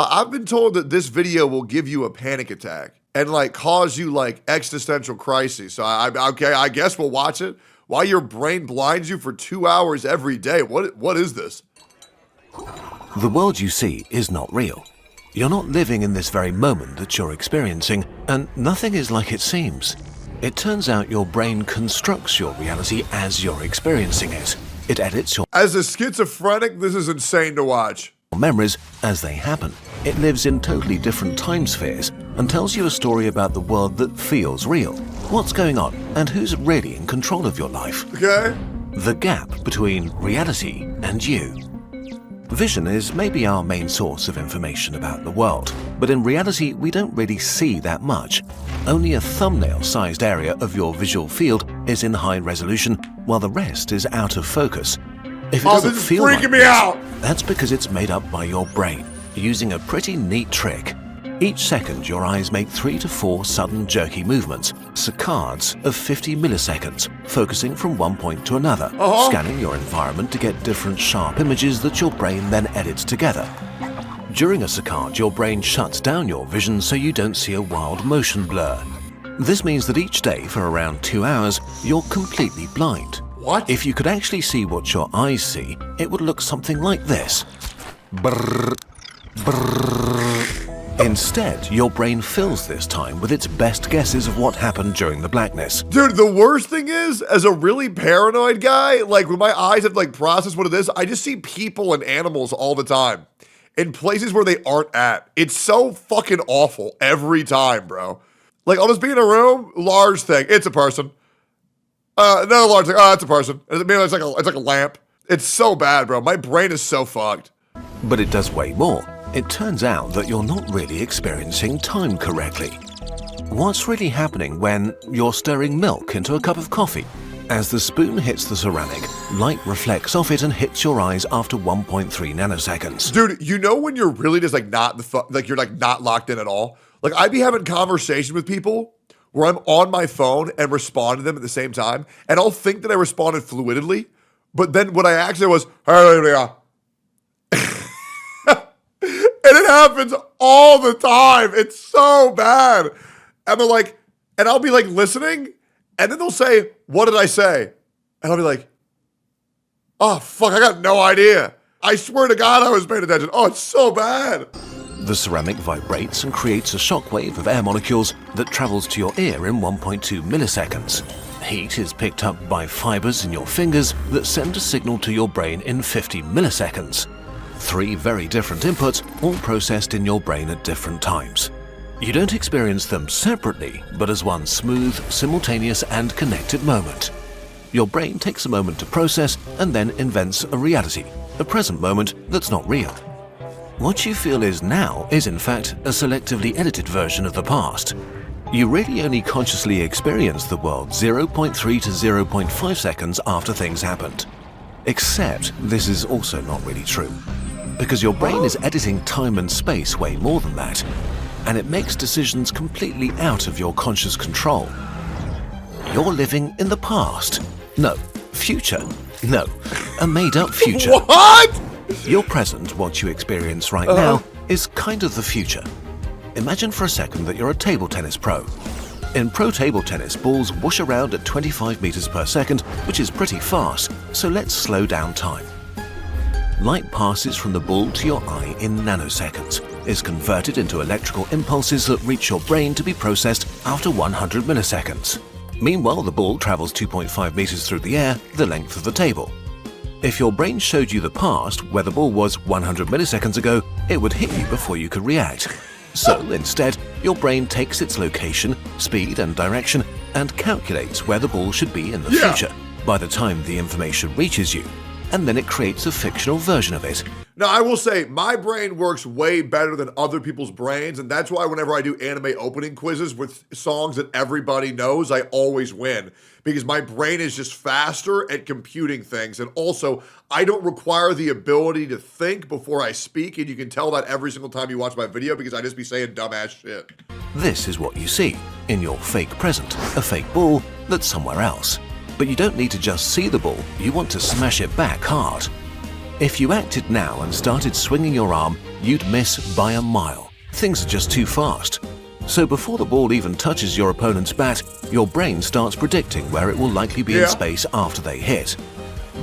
I've been told that this video will give you a panic attack and like cause you like existential crises. So okay, I guess we'll watch it. Why your brain blinds you for 2 hours every day? What is this? The world you see is not real. You're not living in this very moment that you're experiencing, and nothing is like it seems. It turns out your brain constructs your reality as you're experiencing it. It edits your As a schizophrenic, this is insane to watch. memories as they happen. It lives in totally different time spheres and tells you a story about the world that feels real. What's going on and who's really in control of your life? Okay. The gap between reality and you. Vision is maybe our main source of information about the world, but in reality we don't really see that much. Only a thumbnail-sized area of your visual field is in high resolution, while the rest is out of focus. If it doesn't this is feel freaking like me this, out. that's because it's made up by your brain, using a pretty neat trick. Each second, your eyes make 3 to 4 sudden jerky movements, saccades of 50 milliseconds, focusing from one point to another, scanning your environment to get different sharp images that your brain then edits together. During a saccade, your brain shuts down your vision so you don't see a wild motion blur. This means that each day for around 2 hours, you're completely blind. What? If you could actually see what your eyes see, it would look something like this. Brrr, brrr. Instead, your brain fills this time with its best guesses of what happened during the blackness. Dude, the worst thing is, as a really paranoid guy, like when my eyes have like processed what it is, I just see people and animals all the time in places where they aren't at. It's so fucking awful every time, bro. Like I'll just be in a room, large thing, it's a person. Another large thing, it's a person. Maybe it's like a lamp. It's so bad, bro. My brain is so fucked. But it does way more. It turns out that you're not really experiencing time correctly. What's really happening when you're stirring milk into a cup of coffee? As the spoon hits the ceramic, light reflects off it and hits your eyes after 1.3 nanoseconds. Dude, you know when you're really just like you're like not locked in at all? Like I'd be having conversations with people where I'm on my phone and respond to them at the same time, and I'll think that I responded fluidly, but then what I actually was, and it happens all the time. It's so bad. And they're like, and I'll be like listening, and then they'll say, what did I say? And I'll be like, oh, fuck, I got no idea. I swear to God I was paying attention. Oh, it's so bad. The ceramic vibrates and creates a shockwave of air molecules that travels to your ear in 1.2 milliseconds. Heat is picked up by fibers in your fingers that send a signal to your brain in 50 milliseconds. 3 very different inputs, all processed in your brain at different times. You don't experience them separately, but as one smooth, simultaneous and connected moment. Your brain takes a moment to process and then invents a reality, a present moment that's not real. What you feel is now is in fact a selectively edited version of the past. You really only consciously experience the world 0.3 to 0.5 seconds after things happened. Except this is also not really true, because your brain is editing time and space way more than that, and it makes decisions completely out of your conscious control. You're living in the past. No. Future. No. A made-up future. What? Your present, what you experience right now, is kind of the future. Imagine for a second that you're a table tennis pro. In pro table tennis, balls whoosh around at 25 meters per second, which is pretty fast, so let's slow down time. Light passes from the ball to your eye in nanoseconds, is converted into electrical impulses that reach your brain to be processed after 100 milliseconds. Meanwhile, the ball travels 2.5 meters through the air, the length of the table. If your brain showed you the past, where the ball was 100 milliseconds ago, it would hit you before you could react. So instead, your brain takes its location, speed and direction and calculates where the ball should be in the future by the time the information reaches you, and then it creates a fictional version of it. Now, I will say, my brain works way better than other people's brains, and that's why whenever I do anime opening quizzes with songs that everybody knows, I always win. Because my brain is just faster at computing things, and also, I don't require the ability to think before I speak, and you can tell that every single time you watch my video because I just be saying dumbass shit. This is what you see in your fake present, a fake ball that's somewhere else. But you don't need to just see the ball, you want to smash it back hard. If you acted now and started swinging your arm, you'd miss by a mile. Things are just too fast. So before the ball even touches your opponent's bat, your brain starts predicting where it will likely be in space after they hit,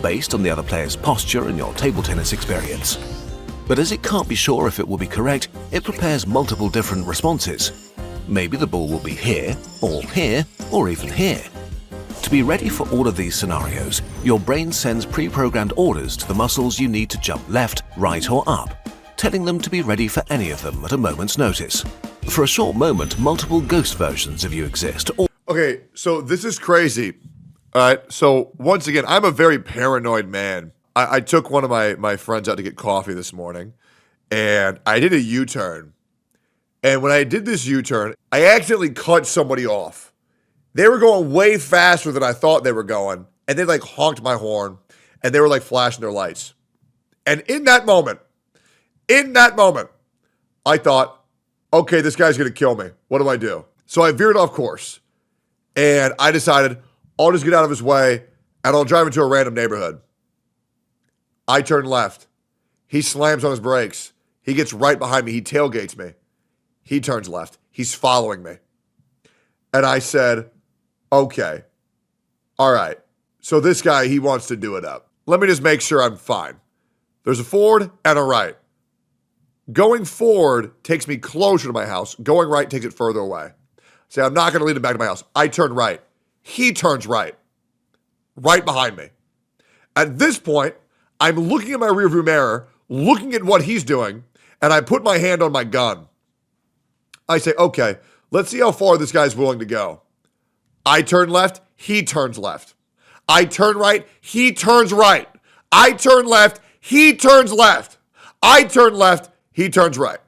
based on the other player's posture and your table tennis experience. But as it can't be sure if it will be correct, it prepares multiple different responses. Maybe the ball will be here, or even here. To be ready for all of these scenarios, your brain sends pre-programmed orders to the muscles you need to jump left, right, or up, telling them to be ready for any of them at a moment's notice. For a short moment, multiple ghost versions of you exist. Okay, so this is crazy. All right, so once again, I'm a very paranoid man. I took one of my friends out to get coffee this morning, and I did a U-turn. And when I did this U-turn, I accidentally cut somebody off. They were going way faster than I thought they were going, and they like honked my horn, and they were like flashing their lights. And in that moment, I thought, okay, this guy's gonna kill me. What do I do? So I veered off course, and I decided I'll just get out of his way, and I'll drive into a random neighborhood. I turn left. He slams on his brakes. He gets right behind me. He tailgates me. He turns left. He's following me. And I said, okay, all right. So this guy, he wants to do it up. Let me just make sure I'm fine. There's a forward and a right. Going forward takes me closer to my house. Going right takes it further away. Say, I'm not going to lead him back to my house. I turn right. He turns right. Right behind me. At this point, I'm looking at my rearview mirror, looking at what he's doing, and I put my hand on my gun. I say, okay, let's see how far this guy's willing to go. I turn left. He turns left. I turn right. He turns right. I turn left. He turns left. I turn left. He turns right.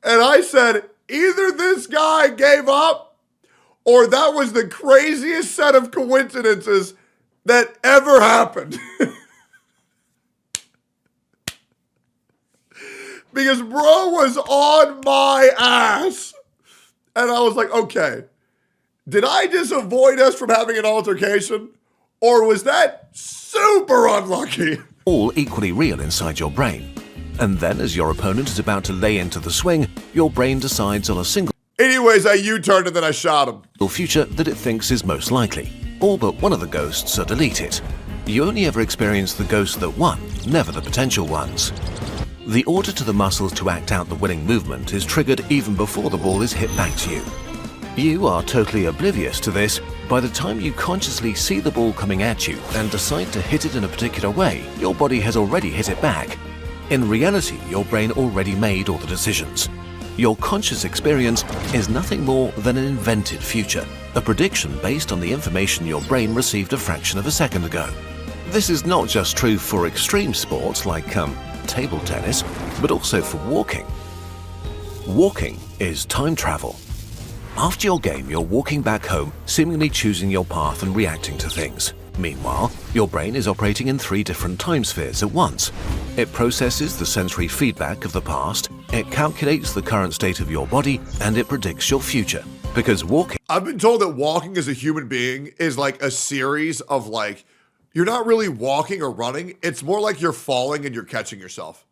And I said, either this guy gave up or that was the craziest set of coincidences that ever happened. Because bro was on my ass. And I was like, okay, did I just avoid us from having an altercation? Or was that super unlucky? All equally real inside your brain. And then as your opponent is about to lay into the swing, your brain decides on a single Anyways, I U-turned and then I shot him. future that it thinks is most likely. All but one of the ghosts are deleted. You only ever experience the ghosts that won, never the potential ones. The order to the muscles to act out the winning movement is triggered even before the ball is hit back to you. You are totally oblivious to this. By the time you consciously see the ball coming at you and decide to hit it in a particular way, your body has already hit it back. In reality, your brain already made all the decisions. Your conscious experience is nothing more than an invented future, a prediction based on the information your brain received a fraction of a second ago. This is not just true for extreme sports like table tennis, but also for walking. Walking is time travel. After your game, you're walking back home, seemingly choosing your path and reacting to things. Meanwhile, your brain is operating in 3 different time spheres at once. It processes the sensory feedback of the past, it calculates the current state of your body, and it predicts your future. Because walking... I've been told that walking as a human being is like a series of like, you're not really walking or running. It's more like you're falling and you're catching yourself.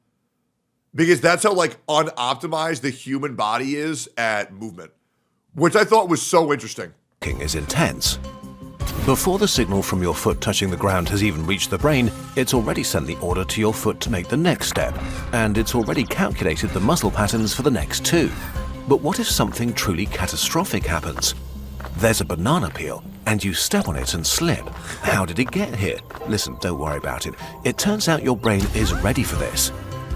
Because that's how like unoptimized the human body is at movement. Which I thought was so interesting. Walking is intense. Before the signal from your foot touching the ground has even reached the brain, it's already sent the order to your foot to make the next step, and it's already calculated the muscle patterns for the next 2. But what if something truly catastrophic happens? There's a banana peel, and you step on it and slip. How did it get here? Listen, don't worry about it. It turns out your brain is ready for this.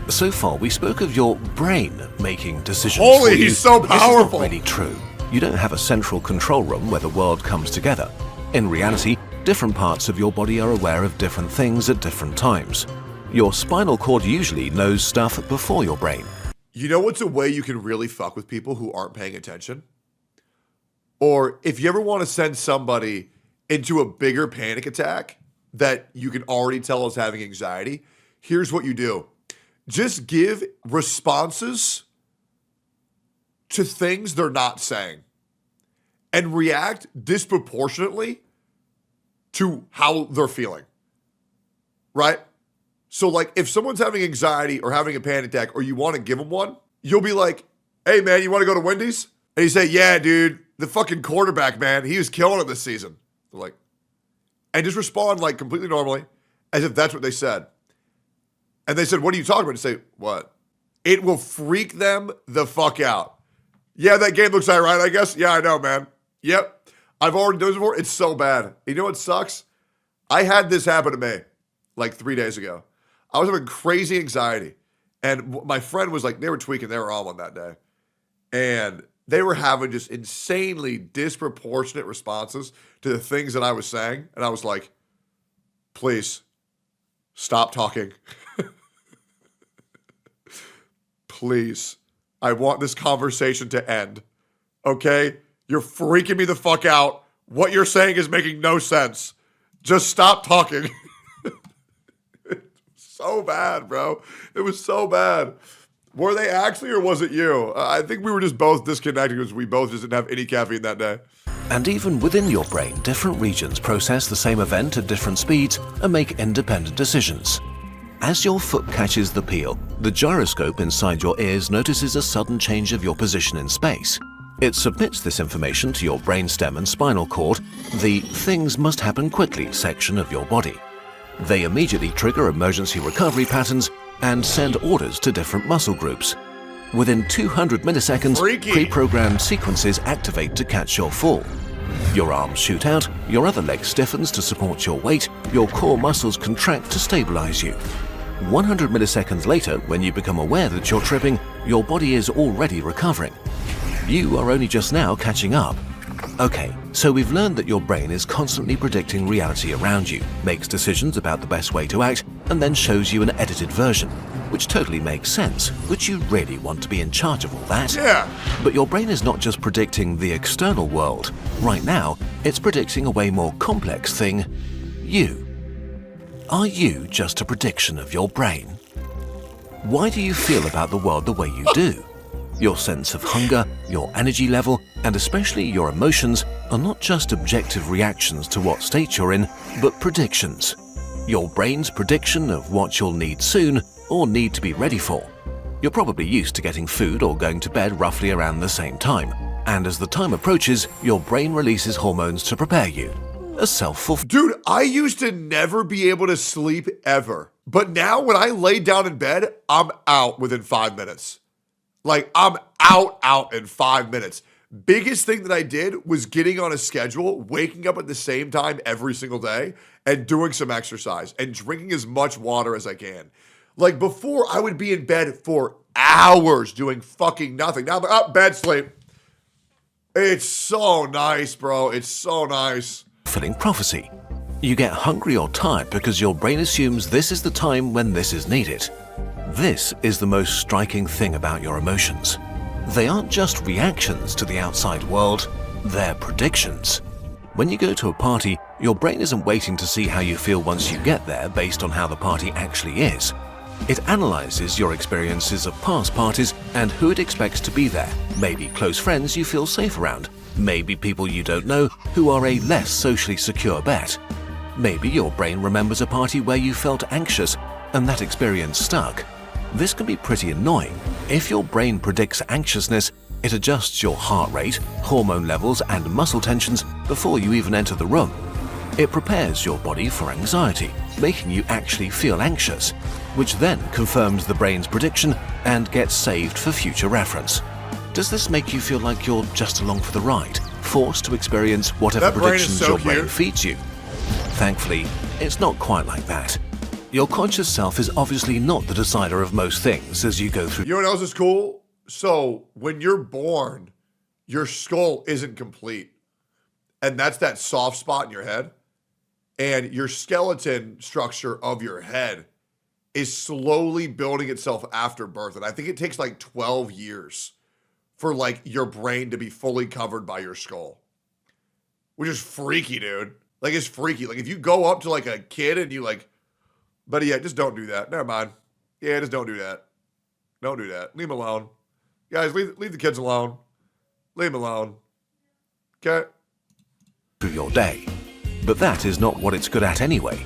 So far, we spoke of your brain making decisions. Holy, for you. he's so powerful. This isn't really true. You don't have a central control room where the world comes together. In reality, different parts of your body are aware of different things at different times. Your spinal cord usually knows stuff before your brain. You know what's a way you can really fuck with people who aren't paying attention? Or if you ever want to send somebody into a bigger panic attack that you can already tell is having anxiety, here's what you do. Just give responses to things they're not saying and react disproportionately to how they're feeling, right? So like if someone's having anxiety or having a panic attack or you want to give them one, you'll be like, hey man, you want to go to Wendy's? And you say, yeah, dude, the fucking quarterback, man, he was killing it this season. They're like, and just respond like completely normally as if that's what they said. And they said, what are you talking about? You say, what? It will freak them the fuck out. Yeah, that game looks all right, I guess. Yeah, I know, man. Yep. I've already done this before. It's so bad. You know what sucks? I had this happen to me like 3 days ago. I was having crazy anxiety. And my friend was like, they were tweaking. They were on one that day. And they were having just insanely disproportionate responses to the things that I was saying. And I was like, please, stop talking. Please. I want this conversation to end. Okay? You're freaking me the fuck out. What you're saying is making no sense. Just stop talking. So bad, bro. It was so bad. Were they actually, or was it you? I think we were just both disconnected because we both just didn't have any caffeine that day. And even within your brain, different regions process the same event at different speeds and make independent decisions. As your foot catches the peel, the gyroscope inside your ears notices a sudden change of your position in space. It submits this information to your brainstem and spinal cord, the things must happen quickly section of your body. They immediately trigger emergency recovery patterns and send orders to different muscle groups. Within 200 milliseconds, pre-programmed sequences activate to catch your fall. Your arms shoot out, your other leg stiffens to support your weight, your core muscles contract to stabilize you. 100 milliseconds later, when you become aware that you're tripping, your body is already recovering. You are only just now catching up. Okay, so we've learned that your brain is constantly predicting reality around you, makes decisions about the best way to act, and then shows you an edited version, which totally makes sense. Would you really want to be in charge of all that? Yeah. But your brain is not just predicting the external world. Right now, it's predicting a way more complex thing, you. Are you just a prediction of your brain? Why do you feel about the world the way you do? Your sense of hunger, your energy level, and especially your emotions are not just objective reactions to what state you're in, but predictions. Your brain's prediction of what you'll need soon or need to be ready for. You're probably used to getting food or going to bed roughly around the same time, and as the time approaches, your brain releases hormones to prepare you. A self-fulfilling. Dude, I used to never be able to sleep ever. But now when I lay down in bed, I'm out within 5 minutes. Like, I'm out in 5 minutes. Biggest thing that I did was getting on a schedule, waking up at the same time every single day, and doing some exercise, and drinking as much water as I can. Like, before, I would be in bed for hours doing fucking nothing. Now I'm up, bed, sleep. It's so nice, bro. It's so nice. Fulfilling prophecy. You get hungry or tired because your brain assumes this is the time when this is needed. This is the most striking thing about your emotions. They aren't just reactions to the outside world, they're predictions. When you go to a party, your brain isn't waiting to see how you feel once you get there based on how the party actually is. It analyzes your experiences of past parties and who it expects to be there, maybe close friends you feel safe around, maybe people you don't know who are a less socially secure bet. Maybe your brain remembers a party where you felt anxious and that experience stuck. This can be pretty annoying. If your brain predicts anxiousness, it adjusts your heart rate, hormone levels, and muscle tensions before you even enter the room. It prepares your body for anxiety, making you actually feel anxious, which then confirms the brain's prediction and gets saved for future reference. Does this make you feel like you're just along for the ride, forced to experience whatever predictions your brain feeds you? Thankfully, it's not quite like that. Your conscious self is obviously not the decider of most things as you go through. You know what else is cool? So when you're born, your skull isn't complete. And that's that soft spot in your head. And your skeleton structure of your head is slowly building itself after birth. And I think it takes like 12 years for like your brain to be fully covered by your skull. Which is freaky, dude. Like, it's freaky. Like, if you go up to like a kid and you like, buddy, yeah, just don't do that. Never mind. Yeah, just don't do that. Don't do that. Leave them alone. Guys, leave the kids alone. Leave them alone. Okay? Through your day. but that is not what it's good at anyway.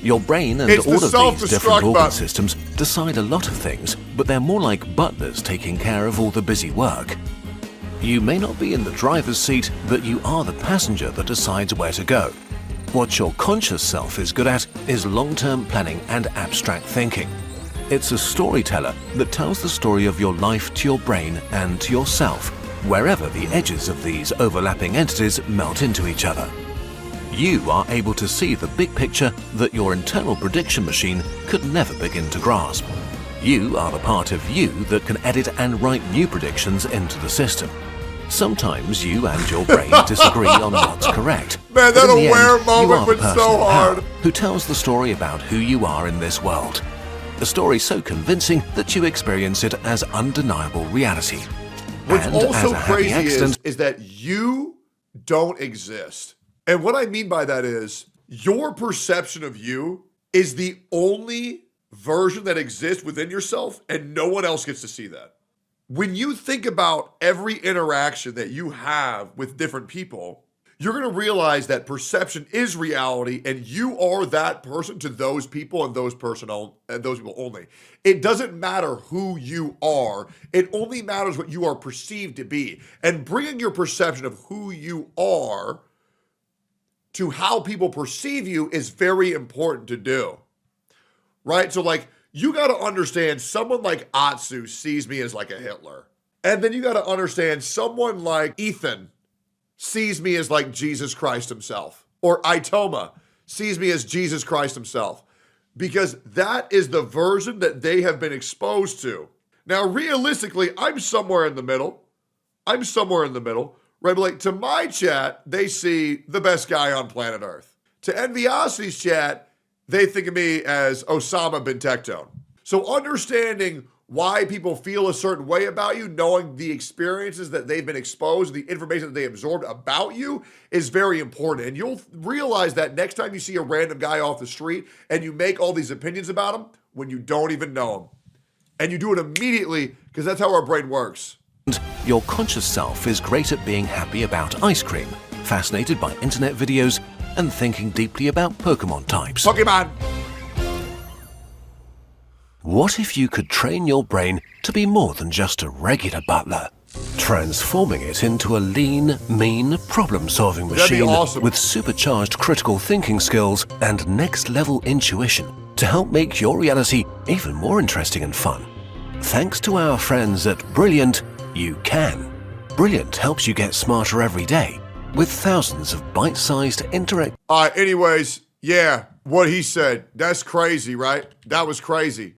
Your brain and It's the all of these self-destruct different organ button. systems decide a lot of things, but they're more like butlers taking care of all the busy work. You may not be in the driver's seat, but you are the passenger that decides where to go. What your conscious self is good at is long-term planning and abstract thinking. It's a storyteller that tells the story of your life to your brain and to yourself, wherever the edges of these overlapping entities melt into each other. You are able to see the big picture that your internal prediction machine could never begin to grasp. You are the part of you that can edit and write new predictions into the system. Sometimes you and your brain disagree on what's correct. Man, that But in the aware end, moment you are the was person so in power hard. who tells the story about who you are in this world. A story so convincing that you experience it as undeniable reality. What's And as also a happy crazy accident, is that you don't exist. And what I mean by that is your perception of you is the only version that exists within yourself, and no one else gets to see that. When you think about every interaction that you have with different people, you're going to realize that perception is reality, and you are that person to those people and those people only. It doesn't matter who you are. It only matters what you are perceived to be. And bringing your perception of who you are to how people perceive you is very important to do. Right? So like, you got to understand someone like Atsu sees me as like a Hitler. And then you got to understand someone like Ethan sees me as like Jesus Christ himself. Or Itoma sees me as Jesus Christ himself. Because that is the version that they have been exposed to. Now, realistically, I'm somewhere in the middle. Right? But like, to my chat, they see the best guy on planet Earth. To Enviosity's chat, they think of me as Osama bin Tectone. So understanding why people feel a certain way about you, knowing the experiences that they've been exposed, the information that they absorbed about you is very important. And you'll realize that next time you see a random guy off the street and you make all these opinions about him when you don't even know him. And you do it immediately because that's how our brain works. your conscious self is great at being happy about ice cream, fascinated by internet videos, and thinking deeply about Pokemon types. Pokemon! What if you could train your brain to be more than just a regular butler, transforming it into a lean, mean, problem-solving That'd be machine awesome. with supercharged critical thinking skills and next-level intuition to help make your reality even more interesting and fun? Thanks to our friends at Brilliant, you can. Brilliant helps you get smarter every day with thousands of bite-sized interactive Anyways, yeah, what he said, that's crazy, right? That was crazy.